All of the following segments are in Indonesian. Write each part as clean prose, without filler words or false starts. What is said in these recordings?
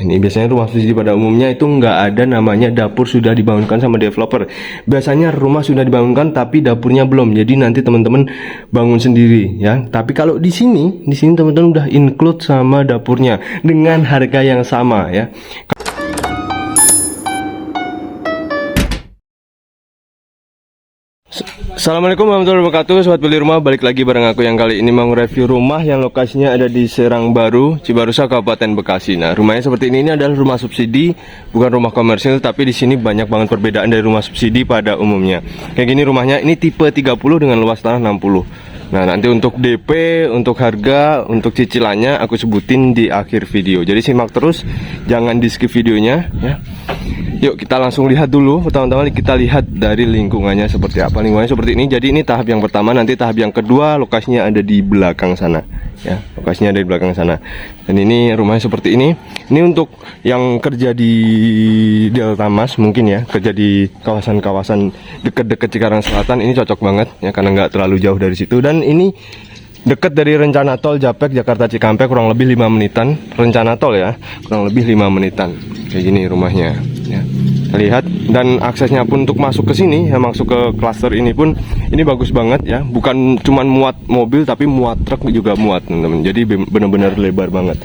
ini biasanya rumah subsidi pada umumnya itu nggak ada namanya dapur sudah dibangunkan sama developer. Biasanya rumah sudah dibangunkan tapi dapurnya belum. Jadi nanti teman-teman bangun sendiri ya. Tapi kalau di sini teman-teman udah include sama dapurnya dengan harga yang sama ya. Assalamualaikum warahmatullahi wabarakatuh, sobat beli rumah, balik lagi bareng aku yang kali ini mau review rumah yang lokasinya ada di Serang Baru, Cibarusah, Kabupaten Bekasi. Nah, rumahnya seperti ini adalah rumah subsidi, bukan rumah komersil, tapi di sini banyak banget perbedaan dari rumah subsidi pada umumnya. Kayak gini rumahnya, ini tipe 30 dengan luas tanah 60. Nah, nanti untuk DP, untuk harga, untuk cicilannya aku sebutin di akhir video. Jadi simak terus, jangan di skip videonya ya. Yuk kita langsung lihat dulu. Pertama-tama kita lihat dari lingkungannya seperti apa. Lingkungannya seperti ini. Jadi ini tahap yang pertama. Nanti tahap yang kedua lokasinya ada di belakang sana ya. Lokasinya ada di belakang sana. Dan ini rumahnya seperti ini. Ini untuk yang kerja di Delta Mas mungkin ya, kerja di kawasan-kawasan deket-deket Cikarang Selatan. Ini cocok banget ya, karena nggak terlalu jauh dari situ. Dan ini dekat dari rencana tol Japek Jakarta Cikampek, kurang lebih 5 menitan. Rencana tol ya, kurang lebih 5 menitan. Kayak gini rumahnya ya. Lihat, dan aksesnya pun untuk masuk ke sini ya, masuk ke klaster ini pun ini bagus banget ya. Bukan cuman muat mobil tapi muat truk juga muat, teman-teman. Jadi benar-benar lebar banget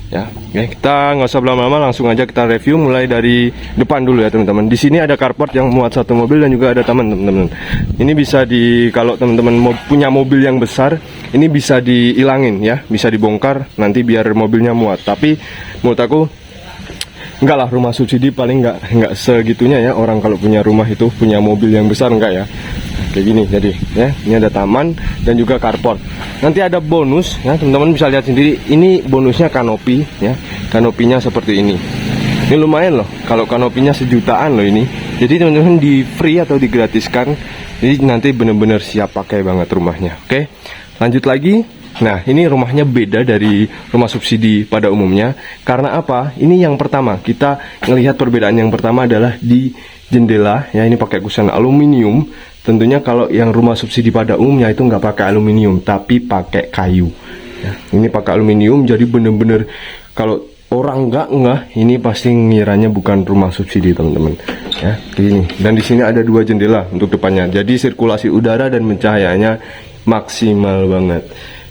ya. Oke, kita nggak usah lama-lama, langsung aja kita review mulai dari depan dulu ya, teman-teman. Di sini ada carport yang muat satu mobil dan juga ada taman, teman-teman. Ini bisa kalau teman-teman punya mobil yang besar, ini bisa dihilangin ya, bisa dibongkar nanti biar mobilnya muat. Tapi menurut aku enggak lah, rumah subsidi paling enggak segitunya ya. Orang kalau punya rumah itu punya mobil yang besar enggak ya. Kayak gini jadi ya. Ini ada taman dan juga carport. Nanti ada bonus ya, teman-teman bisa lihat sendiri. Ini bonusnya kanopi ya. Kanopinya seperti ini. Ini lumayan loh. Kalau kanopinya sejutaan loh ini. Jadi teman-teman di free atau digratiskan. Jadi nanti bener-bener siap pakai banget rumahnya. Oke. Lanjut lagi. Nah, ini rumahnya beda dari rumah subsidi pada umumnya. Karena apa? Ini yang pertama, kita melihat perbedaan yang pertama adalah di jendela ya. Ini pakai kusen aluminium. Tentunya kalau yang rumah subsidi pada umumnya itu nggak pakai aluminium, tapi pakai kayu ya. Ini pakai aluminium, jadi bener-bener kalau orang nggak ini pasti ngiranya bukan rumah subsidi, teman-teman ya. Gini. Dan di sini ada 2 jendela untuk depannya. Jadi sirkulasi udara dan pencahayaannya maksimal banget.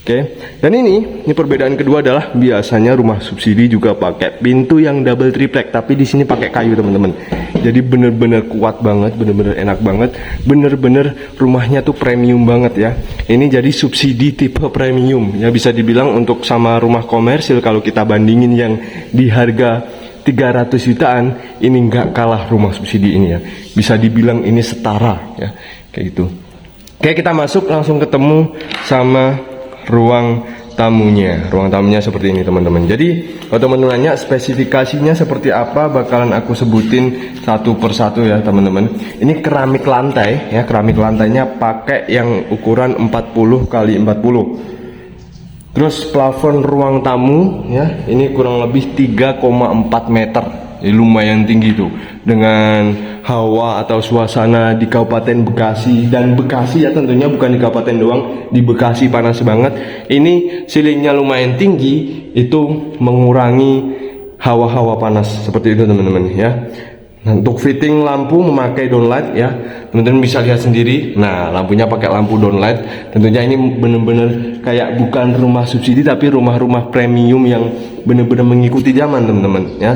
Oke, dan ini perbedaan kedua adalah biasanya rumah subsidi juga pakai pintu yang double triplek, tapi di sini pakai kayu, teman-teman. Jadi bener-bener kuat banget, bener-bener enak banget, bener-bener rumahnya tuh premium banget ya. Ini jadi subsidi tipe premium ya, bisa dibilang untuk sama rumah komersil kalau kita bandingin yang di harga 300 jutaan, ini nggak kalah rumah subsidi ini ya. Bisa dibilang ini setara ya, kayak gitu. Oke, kita masuk langsung ketemu sama ruang tamunya. Ruang tamunya seperti ini, teman-teman. Jadi kalau teman-teman nanya spesifikasinya seperti apa, bakalan aku sebutin satu persatu ya, teman-teman. Ini keramik lantai ya, keramik lantainya pakai yang ukuran 40 kali 40. Terus plafon ruang tamu ya, ini kurang lebih 3,4 meter. Ini lumayan tinggi tuh, dengan hawa atau suasana di Kabupaten Bekasi. Dan Bekasi ya tentunya bukan di kabupaten doang, di Bekasi panas banget. Ini ceilingnya lumayan tinggi, itu mengurangi hawa-hawa panas seperti itu, teman-teman ya. Nah, untuk fitting lampu memakai downlight ya, teman-teman bisa lihat sendiri. Nah, lampunya pakai lampu downlight. Tentunya ini bener-bener kayak bukan rumah subsidi, tapi rumah-rumah premium yang bener-bener mengikuti zaman, teman-teman ya.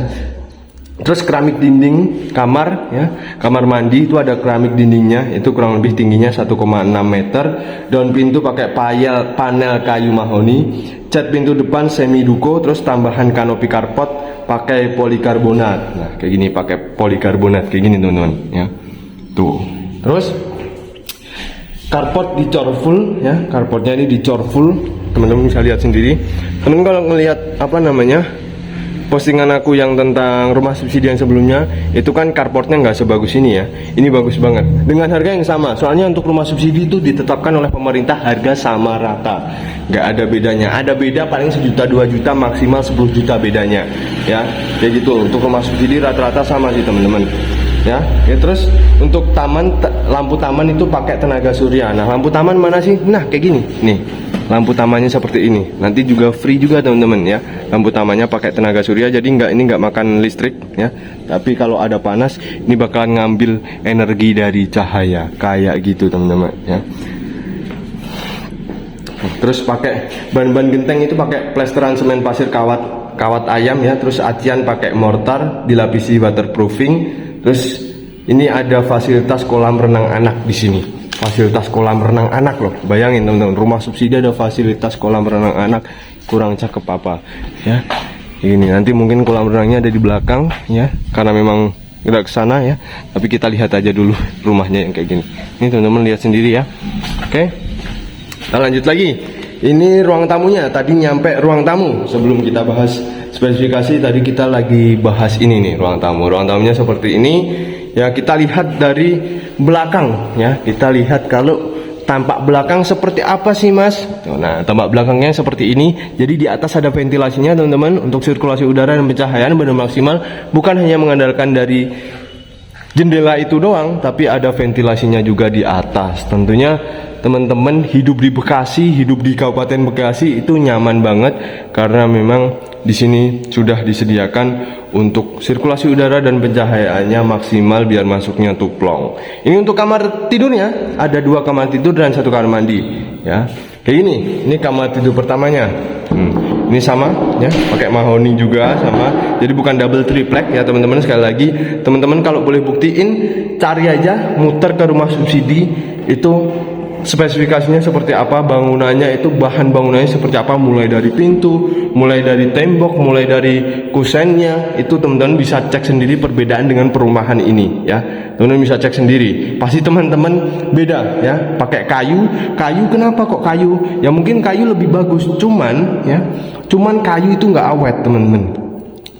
Terus keramik dinding kamar ya, kamar mandi itu ada keramik dindingnya, itu kurang lebih tingginya 1,6 meter. Daun pintu pakai panel kayu mahoni. Cat pintu depan semi duko, terus tambahan kanopi carport pakai polikarbonat. Nah, kayak gini pakai polikarbonat kayak gini, teman-teman ya. Tuh. Terus carport dicor full ya, carportnya ini dicor full. Teman-teman bisa lihat sendiri. Teman-teman kalau ngelihat apa namanya? Postingan aku yang tentang rumah subsidi yang sebelumnya, itu kan carportnya nggak sebagus ini ya. Ini bagus banget dengan harga yang sama. Soalnya untuk rumah subsidi itu ditetapkan oleh pemerintah harga sama rata, nggak ada bedanya. Ada beda paling 1 juta 2 juta, maksimal 10 juta bedanya ya. Kayak gitu. Untuk rumah subsidi rata-rata sama sih, teman-teman. ya. Ya, terus untuk lampu taman itu pakai tenaga surya. Nah, lampu taman mana sih? Nah, kayak gini nih, lampu tamannya seperti ini. Nanti juga free juga teman-teman ya, lampu tamannya pakai tenaga surya, jadi ini nggak makan listrik ya. Tapi kalau ada panas ini bakalan ngambil energi dari cahaya kayak gitu teman-teman ya. Terus pakai ban-ban genteng itu pakai plesteran semen pasir kawat ayam ya. Terus atian pakai mortar, dilapisi waterproofing. Terus ini ada fasilitas kolam renang anak di sini. Fasilitas kolam renang anak loh. Bayangin teman-teman, rumah subsidi ada fasilitas kolam renang anak, kurang cakep apa ya. Ini nanti mungkin kolam renangnya ada di belakang ya, karena memang udah kesana ya. Tapi kita lihat aja dulu rumahnya yang kayak gini. Ini teman-teman lihat sendiri ya. Oke, kita lanjut lagi. Ini ruang tamunya. Tadi nyampe ruang tamu. Sebelum kita bahas spesifikasi, tadi kita lagi bahas ini nih, ruang tamu. Ruang tamunya seperti ini. Ya, kita lihat dari belakang ya. Kita lihat kalau tampak belakang seperti apa sih Mas? Nah, tampak belakangnya seperti ini. Jadi di atas ada ventilasinya teman-teman, untuk sirkulasi udara dan pencahayaan benar maksimal. Bukan hanya mengandalkan dari jendela itu doang, tapi ada ventilasinya juga di atas. Tentunya teman-teman hidup di Bekasi, hidup di Kabupaten Bekasi itu nyaman banget, karena memang di sini sudah disediakan untuk sirkulasi udara dan pencahayaannya maksimal biar masuknya tuplong. Ini untuk kamar tidurnya, ada 2 kamar tidur dan 1 kamar mandi ya. Kayak gini, ini kamar tidur pertamanya. Ini sama ya, pakai mahoni juga sama. Jadi bukan double triplek ya teman-teman. Sekali lagi teman-teman kalau boleh buktiin, cari aja, muter ke rumah subsidi itu spesifikasinya seperti apa, bangunannya itu bahan bangunannya seperti apa, mulai dari pintu, mulai dari tembok, mulai dari kusennya, itu teman-teman bisa cek sendiri perbedaan dengan perumahan ini ya. Teman-teman bisa cek sendiri, pasti teman-teman beda ya. Pakai kayu kenapa kok kayu? Ya mungkin kayu lebih bagus, cuman kayu itu nggak awet teman-teman,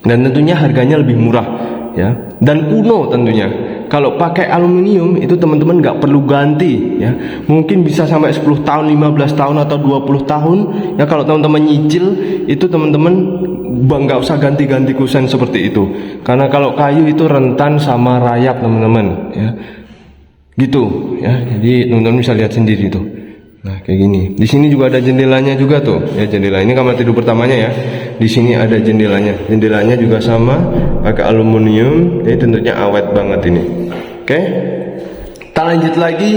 dan tentunya harganya lebih murah ya, dan kuno tentunya. Kalau pakai aluminium itu teman-teman nggak perlu ganti ya. Mungkin bisa sampai 10 tahun, 15 tahun atau 20 tahun ya. Kalau teman-teman nyicil itu teman-teman nggak usah ganti-ganti kusen seperti itu. Karena kalau kayu itu rentan sama rayap teman-teman ya. Gitu ya. Jadi teman-teman bisa lihat sendiri tuh. Nah, kayak gini. Di sini juga ada jendelanya juga tuh. Ya, jendela ini kamar tidur pertamanya ya. Di sini ada jendelanya. Jendelanya juga sama, pakai aluminium. Jadi tentunya awet banget ini. Oke. Kita lanjut lagi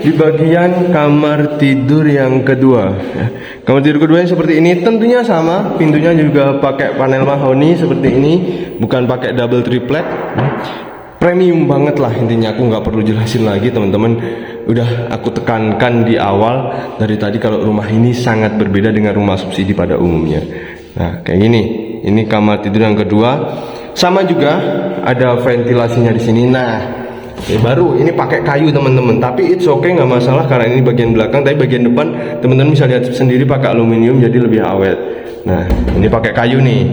di bagian kamar tidur yang kedua ya. Kamar tidur kedua yang seperti ini tentunya sama, pintunya juga pakai panel mahoni seperti ini, bukan pakai double triplek ya. Premium banget lah intinya, aku nggak perlu jelasin lagi teman-teman, udah aku tekankan di awal dari tadi kalau rumah ini sangat berbeda dengan rumah subsidi pada umumnya. Nah kayak gini, ini kamar tidur yang kedua, sama juga ada ventilasinya di sini. Nah baru ini pakai kayu teman-teman, tapi it's okay, nggak masalah karena ini bagian belakang, tapi bagian depan teman-teman bisa lihat sendiri pakai aluminium jadi lebih awet. Nah ini pakai kayu nih.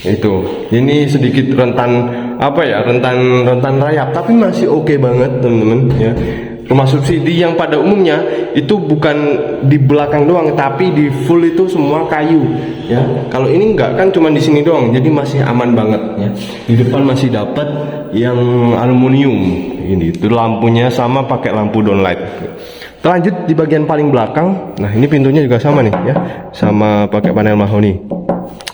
Itu ini sedikit rentan rentan rayap, tapi masih oke banget teman-teman ya. Rumah subsidi yang pada umumnya itu bukan di belakang doang, tapi di full itu semua kayu ya. Kalau ini enggak, kan cuma di sini doang, jadi masih aman banget ya. Di depan masih dapat yang aluminium ini, itu lampunya sama pakai lampu downlight. Lanjut di bagian paling belakang. Nah ini pintunya juga sama nih ya, sama pakai panel mahoni.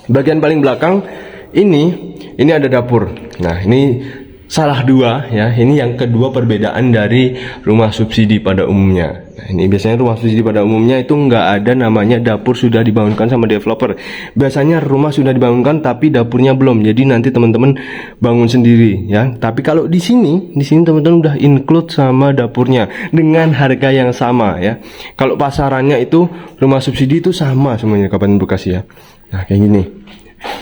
Bagian paling belakang ini ada dapur. Nah ini salah dua ya. Ini yang kedua perbedaan dari rumah subsidi pada umumnya. Nah, ini biasanya rumah subsidi pada umumnya itu nggak ada namanya dapur sudah dibangunkan sama developer. Biasanya rumah sudah dibangunkan tapi dapurnya belum. Jadi nanti teman-teman bangun sendiri ya. Tapi kalau di sini teman-teman udah include sama dapurnya dengan harga yang sama ya. Kalau pasarannya itu rumah subsidi itu sama semuanya Kabupaten Bekasi ya. Nah kayak gini,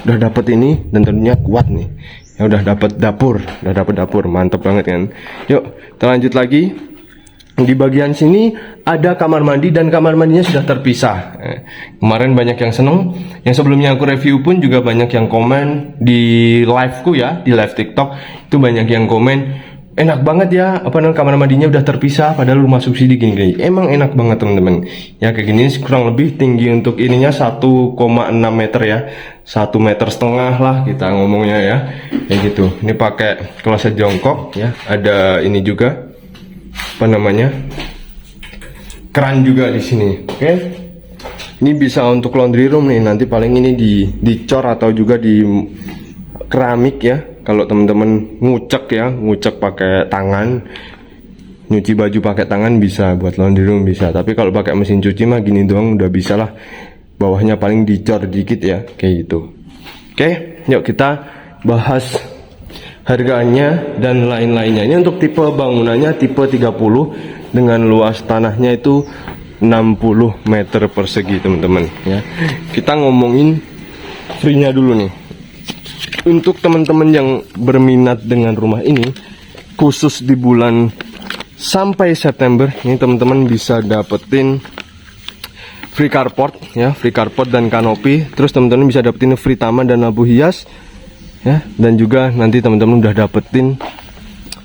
udah dapet ini dan tentunya kuat nih ya, udah dapet dapur, mantep banget kan. Yuk kita lanjut lagi. Di bagian sini ada kamar mandi dan kamar mandinya sudah terpisah. Kemarin banyak yang seneng, yang sebelumnya aku review pun juga banyak yang komen di live ku ya, di live TikTok itu banyak yang komen, enak banget ya, kamar mandinya udah terpisah padahal rumah subsidi gini. Emang enak banget teman-teman ya, kayak gini kurang lebih tinggi untuk ininya 1,6 meter ya, 1,5 meter lah kita ngomongnya ya, kayak gitu. Ini pakai kloset jongkok ya, ada ini juga apa namanya, keran juga di sini. Oke, ini bisa untuk laundry room nih, nanti paling ini dicor atau juga di keramik ya. Kalau teman-teman ngucek pakai tangan, nyuci baju pakai tangan bisa, buat laundry room bisa. Tapi kalau pakai mesin cuci mah gini doang udah bisa lah. Bawahnya paling dicor dikit ya, kayak gitu. Oke, yuk kita bahas harganya dan lain-lainnya. Ini untuk tipe bangunannya tipe 30 dengan luas tanahnya itu 60 meter persegi teman-teman ya. Kita ngomongin free-nya dulu nih. Untuk teman-teman yang berminat dengan rumah ini, khusus di bulan sampai September ini teman-teman bisa dapetin free carport ya, free carport dan kanopi. Terus teman-teman bisa dapetin free taman dan lampu hias ya, dan juga nanti teman-teman udah dapetin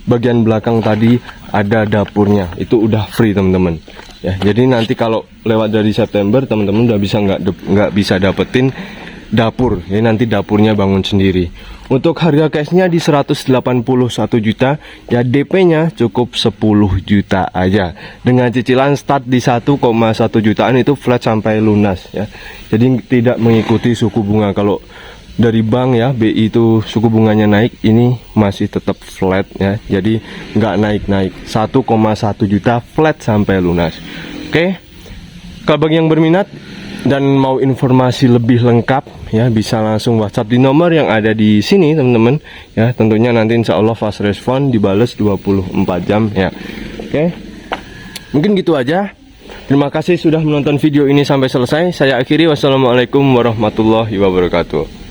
bagian belakang tadi ada dapurnya, itu udah free teman-teman ya. Jadi nanti kalau lewat dari September teman-teman udah bisa nggak bisa dapetin dapur ya, nanti dapurnya bangun sendiri. Untuk harga cashnya di 181 juta ya, DP-nya cukup 10 juta aja dengan cicilan start di 1,1 jutaan, itu flat sampai lunas ya. Jadi tidak mengikuti suku bunga. Kalau dari bank ya, BI itu suku bunganya naik, ini masih tetap flat ya, jadi nggak naik-naik. 1,1 juta flat sampai lunas. Oke, kalau bagi yang berminat dan mau informasi lebih lengkap ya, bisa langsung WhatsApp di nomor yang ada di sini teman-teman ya. Tentunya nanti insya Allah fast respon, dibales 24 jam ya. Oke, mungkin gitu aja. Terima kasih sudah menonton video ini sampai selesai. Saya akhiri, wassalamualaikum warahmatullahi wabarakatuh.